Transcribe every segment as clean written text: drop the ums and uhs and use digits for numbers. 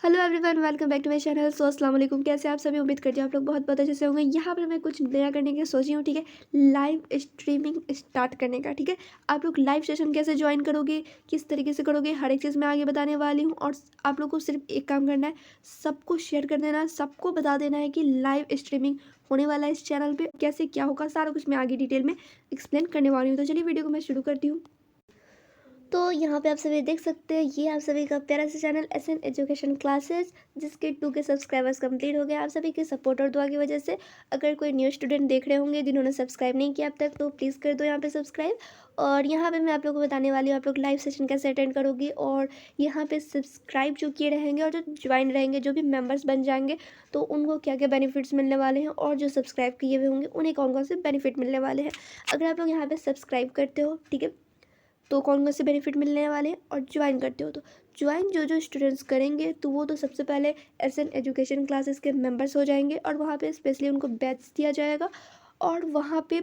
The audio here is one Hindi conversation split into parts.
Hello everyone, welcome back to my channel. So अस्सलाम वालेकुम। कैसे आप सभी? उम्मीद करती हूँ आप लोग बहुत अच्छे से होंगे। यहाँ पर मैं कुछ नया करने की सोची हूँ, ठीक है। लाइव स्ट्रीमिंग स्टार्ट करने का, ठीक है। आप लोग लाइव सेशन कैसे ज्वाइन करोगे, किस तरीके से करोगे, हर एक चीज़ मैं आगे बताने वाली हूँ। और आप लोग को सिर्फ एक काम करना है, सबको शेयर कर देना है, सबको बता देना है कि लाइव स्ट्रीमिंग होने वाला है इस चैनल पर। कैसे क्या होगा सारा कुछ मैं आगे डिटेल में एक्सप्लेन करने वाली हूँ। तो चलिए वीडियो को मैं शुरू करती हूँ। तो यहाँ पे आप सभी देख सकते हैं, ये आप सभी का प्यारा सा चैनल एसएन एजुकेशन क्लासेस, जिसके 2 के सब्सक्राइबर्स कंप्लीट हो गए आप सभी के सपोर्ट और दुआ की वजह से। अगर कोई न्यू स्टूडेंट देख रहे होंगे जिन्होंने सब्सक्राइब नहीं किया अब तक, तो प्लीज़ कर दो यहाँ पे सब्सक्राइब। और यहाँ पे मैं आप लोगों को बताने वाली हूँ आप लोग लाइव सेशन कैसे अटेंड करोगी। और यहाँ पे सब्सक्राइब जो किए रहेंगे और जो ज्वाइन रहेंगे, जो भी मेम्बर्स बन जाएंगे, तो उनको क्या क्या बेनिफिट्स मिलने वाले हैं, और जो सब्सक्राइब किए हुए होंगे उन्हें कौन कौन से बेनिफिट मिलने वाले हैं। अगर आप लोग यहाँ पे सब्सक्राइब करते हो, ठीक है, तो कौन कौन से बेनिफिट मिलने वाले हैं। और ज्वाइन करते हो तो ज्वाइन जो स्टूडेंट्स करेंगे तो वो तो सबसे पहले एसएन एजुकेशन क्लासेस के मेंबर्स हो जाएंगे, और वहाँ पे स्पेशली उनको बैच दिया जाएगा। और वहाँ पे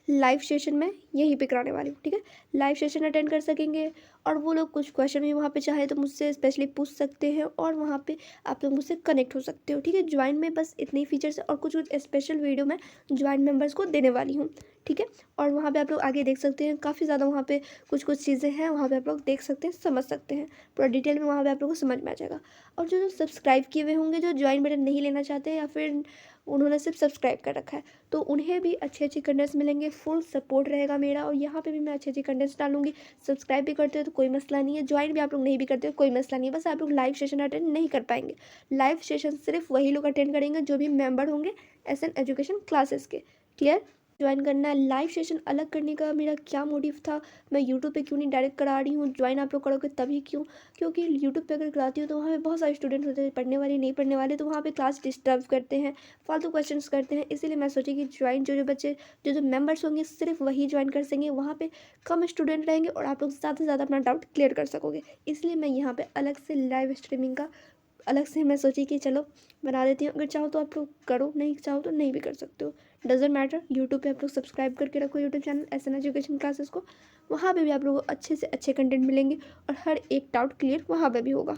लाइव सेशन में यहीं पे कराने वाली हूँ, ठीक है। लाइव सेशन अटेंड कर सकेंगे, और वो लोग कुछ क्वेश्चन भी वहाँ पे चाहे तो मुझसे स्पेशली पूछ सकते हैं, और वहाँ पे आप लोग मुझसे कनेक्ट हो सकते हो, ठीक है। ज्वाइन में बस इतने ही फीचर्स और कुछ कुछ स्पेशल वीडियो मैं ज्वाइन मेंबर्स को देने वाली हूँ, ठीक है। और वहाँ पे आप लोग आगे देख सकते हैं, काफ़ी ज़्यादा वहाँ पे कुछ कुछ चीज़ें हैं, वहाँ पे आप लोग देख सकते हैं, समझ सकते हैं। पूरा डिटेल में वहाँ पे आप लोग को समझ में आ जाएगा। और जो जो सब्सक्राइब किए हुए होंगे, जो ज्वाइन बटन नहीं लेना चाहते, या फिर उन्होंने सिर्फ सब्सक्राइब कर रखा है, तो उन्हें भी अच्छे अच्छे कंटेंट्स मिलेंगे, फुल सपोर्ट रहेगा मेरा। और यहाँ पे भी मैं अच्छे अच्छे कंटेंट्स डालूंगी। सब्सक्राइब भी करते हो तो कोई मसला नहीं है, ज्वाइन भी आप लोग नहीं भी करते हो कोई मसला नहीं है, बस आप लोग लाइव सेशन अटेंड नहीं कर पाएंगे। लाइव सेशन सिर्फ वही लोग अटेंड करेंगे जो भी मेंबर होंगे एसएन एजुकेशन क्लासेस के। क्लियर? ज्वाइन करना है। लाइव सेशन अलग करने का मेरा क्या मोटिव था, मैं यूट्यूब पे क्यों नहीं डायरेक्ट करा रही हूँ, ज्वाइन आप लोग करोगे तभी क्यों? क्योंकि यूट्यूब पे अगर कराती हूँ तो वहाँ पे बहुत सारे स्टूडेंट होते हैं, पढ़ने वाले नहीं पढ़ने वाले, तो वहाँ पे क्लास डिस्टर्ब करते हैं, फालतू क्वेश्चंस करते हैं। इसीलिए मैं सोची कि ज्वाइन जो जो बच्चे जो मेंबर्स होंगे सिर्फ वही ज्वाइन कर सकेंगे, वहाँ पे कम स्टूडेंट रहेंगे और आप लोग ज़्यादा से ज़्यादा अपना डाउट क्लियर कर सकोगे। इसलिए मैं यहाँ पे अलग से लाइव स्ट्रीमिंग का अलग से मैं सोची कि चलो बना देती हूँ। अगर चाहो तो आप लोग करो, नहीं चाहो तो नहीं भी कर सकते हो, डजेंट मैटर। यूट्यूब पे आप लोग सब्सक्राइब करके रखो YouTube channel SN education classes को। वहाँ पे भी आप लोगों को अच्छे से अच्छे कंटेंट मिलेंगे, और हर एक डाउट क्लियर वहाँ पे भी होगा।